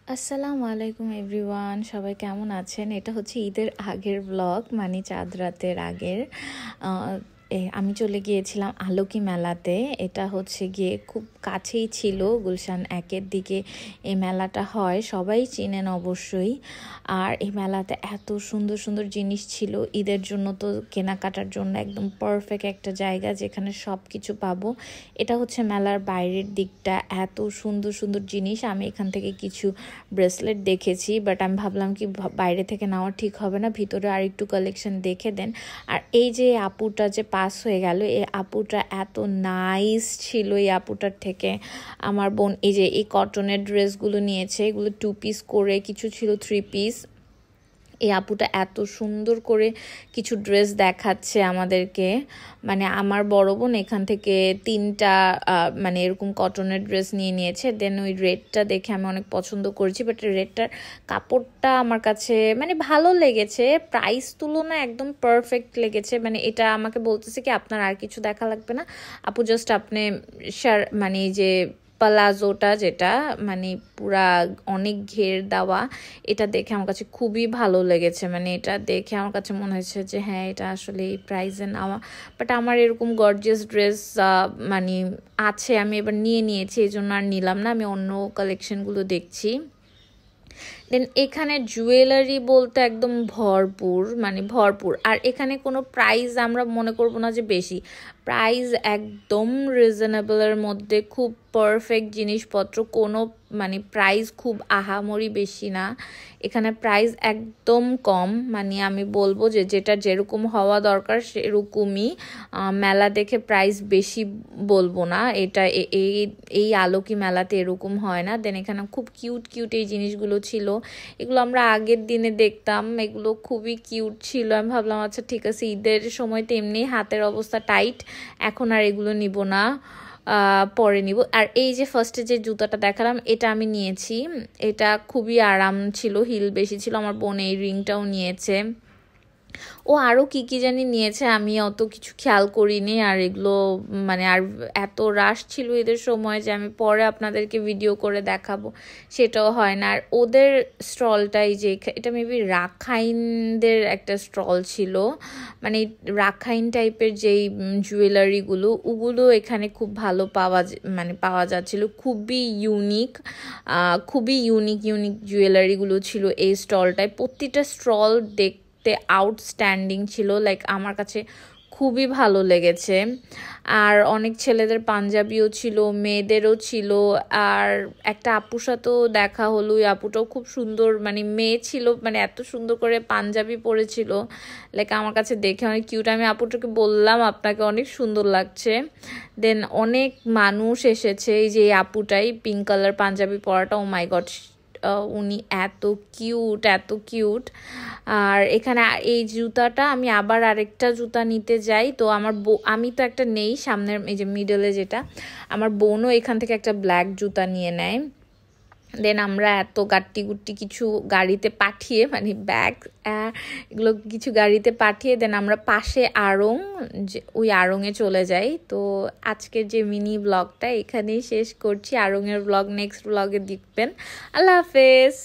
আসসালামু আলাইকুম এভরিওয়ান, সবাই কেমন আছেন? এটা হচ্ছে ঈদের আগের ব্লগ, মানে চাঁদ রাতের আগের। আমি চলে গিয়েছিলাম আলোকি মেলাতে। এটা হচ্ছে গিয়ে খুব কাছেই ছিল, গুলশান একের দিকে এই মেলাটা হয়, সবাই চিনেন অবশ্যই। আর এই মেলাতে এত সুন্দর সুন্দর জিনিস ছিল, ঈদের জন্য তো কেনাকাটার জন্য একদম পারফেক্ট একটা জায়গা যেখানে সব কিছু পাবো। এটা হচ্ছে মেলার বাইরের দিকটা, এত সুন্দর সুন্দর জিনিস। আমি এখান থেকে কিছু ব্রেসলেট দেখেছি, বাট আমি ভাবলাম কি বাইরে থেকে নেওয়া ঠিক হবে না, ভিতরে আর একটু কালেকশন দেখে দেন। আর এই যে আপুটা যে পাস হয়ে গেল, এই আপুটা এত নাইস ছিল। এই আপুটার থেকে আমার বোন এই যে এই কটনের ড্রেসগুলো নিয়েছে, এগুলো 2 পিস করে, কিছু ছিল 3 পিস। এই আপুটা এত সুন্দর করে কিছু ড্রেস দেখাচ্ছে আমাদেরকে। মানে আমার বড় বোন এখান থেকে 3টা মানে এরকম কটনের ড্রেস নিয়ে নিয়েছে। দেন ওই রেডটা দেখে আমি অনেক পছন্দ করেছি, বাট রেডটার কাপড়টা আমার কাছে মানে ভালো লেগেছে, প্রাইস তুলনায় একদম পারফেক্ট লেগেছে। মানে এটা আমাকে বলতেছে কি আপনার আর কিছু দেখা লাগবে না আপু, জাস্ট আপনি মানে এই যে প্লাজোটা যেটা মানে পুরা অনেক ঘের দেওয়া, এটা দেখে আমার কাছে খুবই ভালো লেগেছে। মানে এটা দেখে আমার কাছে মনে হয়েছে যে হ্যাঁ, এটা আসলে এই প্রাইসে নেওয়া। বাট আমার এরকম গর্জিয়াস ড্রেস মানে আছে, আমি এবার নিয়ে নিয়েছি, এই জন্য আর নিলাম না, আমি অন্য কালেকশনগুলো দেখছি। দেন এখানে জুয়েলারি বলতে একদম ভরপুর, মানে ভরপুর। আর এখানে কোনো প্রাইস আমরা মনে করব না যে বেশি, প্রাইস একদম রিজনেবলের মধ্যে, খুব পারফেক্ট জিনিসপত্র, কোনো মানে প্রাইস খুব আহামরি বেশি না, এখানে প্রাইস একদম কম। মানে আমি বলবো যে যেটা যেরকম হওয়া দরকার সেরকমই। মেলা দেখে প্রাইস বেশি বলবো না, এটা এই এই আলোকি মেলাতে এরকম হয় না। দেন এখানে খুব কিউট কিউট এই জিনিসগুলো ছিল, এগুলো আমরা আগের দিনে দেখতাম, এগুলো খুবই কিউট ছিল। আমি ভাবলাম আচ্ছা ঠিক আছে, ঈদের সময় তো এমনি হাতের অবস্থা টাইট, এখন আর এগুলো নিব না, পরে নিব। আর এই যে ফার্স্টে যে জুতাটা দেখালাম এটা আমি নিয়েছি, এটা খুবই আরাম ছিল, হিল বেশি ছিল। আমার বোন এই রিংটাও নিয়েছে, ও আরও কি কি জানি নিয়েছে, আমি অত কিছু খেয়াল করিনি। আর এগুলো মানে আর এত রাশ ছিল এদের সময় যে আমি পরে আপনাদেরকে ভিডিও করে দেখাবো সেটাও হয় না। আর ওদের স্টলটাই যে এটা মেবি রাখাইনদের একটা স্টল ছিল, মানে রাখাইন টাইপের যেই জুয়েলারিগুলো ওগুলো এখানে খুব ভালো মানে পাওয়া যাচ্ছিল, খুবই ইউনিক ইউনিক জুয়েলারিগুলো ছিল এই স্টলটায়। প্রতিটা স্টল আউটস্ট্যান্ডিং ছিল, লাইক আমার কাছে খুবই ভালো লেগেছে। আর অনেক ছেলেদের পাঞ্জাবিও ছিল, মেয়েদেরও ছিল। আর একটা আপুর সাথেও দেখা হলো, ওই আপুটাও খুব সুন্দর, মানে মেয়ে ছিল, মানে এত সুন্দর করে পাঞ্জাবি পরেছিল, লাইক আমার কাছে দেখে অনেক কিউট। আমি আপুটাকে বললাম আপনাকে অনেক সুন্দর লাগছে। দেন অনেক মানুষ এসেছে, এই যে এই আপুটাই পিঙ্ক কালার পাঞ্জাবি পরাটা, ও মাই গড উনি এত কিউট এত কিউট। আর এখানে এই জুতাটা আমি আবার আরেকটা জুতা নিতে যাই, তো আমি তো একটা নেই সামনের এই যে মিডলে যেটা, আমার বোনও এখান থেকে একটা ব্ল্যাক জুতা নিয়ে নেয়। দেন আমরা এত গুট্টি কিছু গাড়িতে পাঠিয়ে, মানে ব্যাগ এগুলো কিছু গাড়িতে পাঠিয়ে দেন আমরা পাশে ওই আড়ংয়ে চলে যাই। তো আজকের যে মিনি ব্লগটা এখানেই শেষ করছি, আড়ংয়ের ব্লগ নেক্সট ব্লগে দেখবেন। আল্লাহ হাফেজ।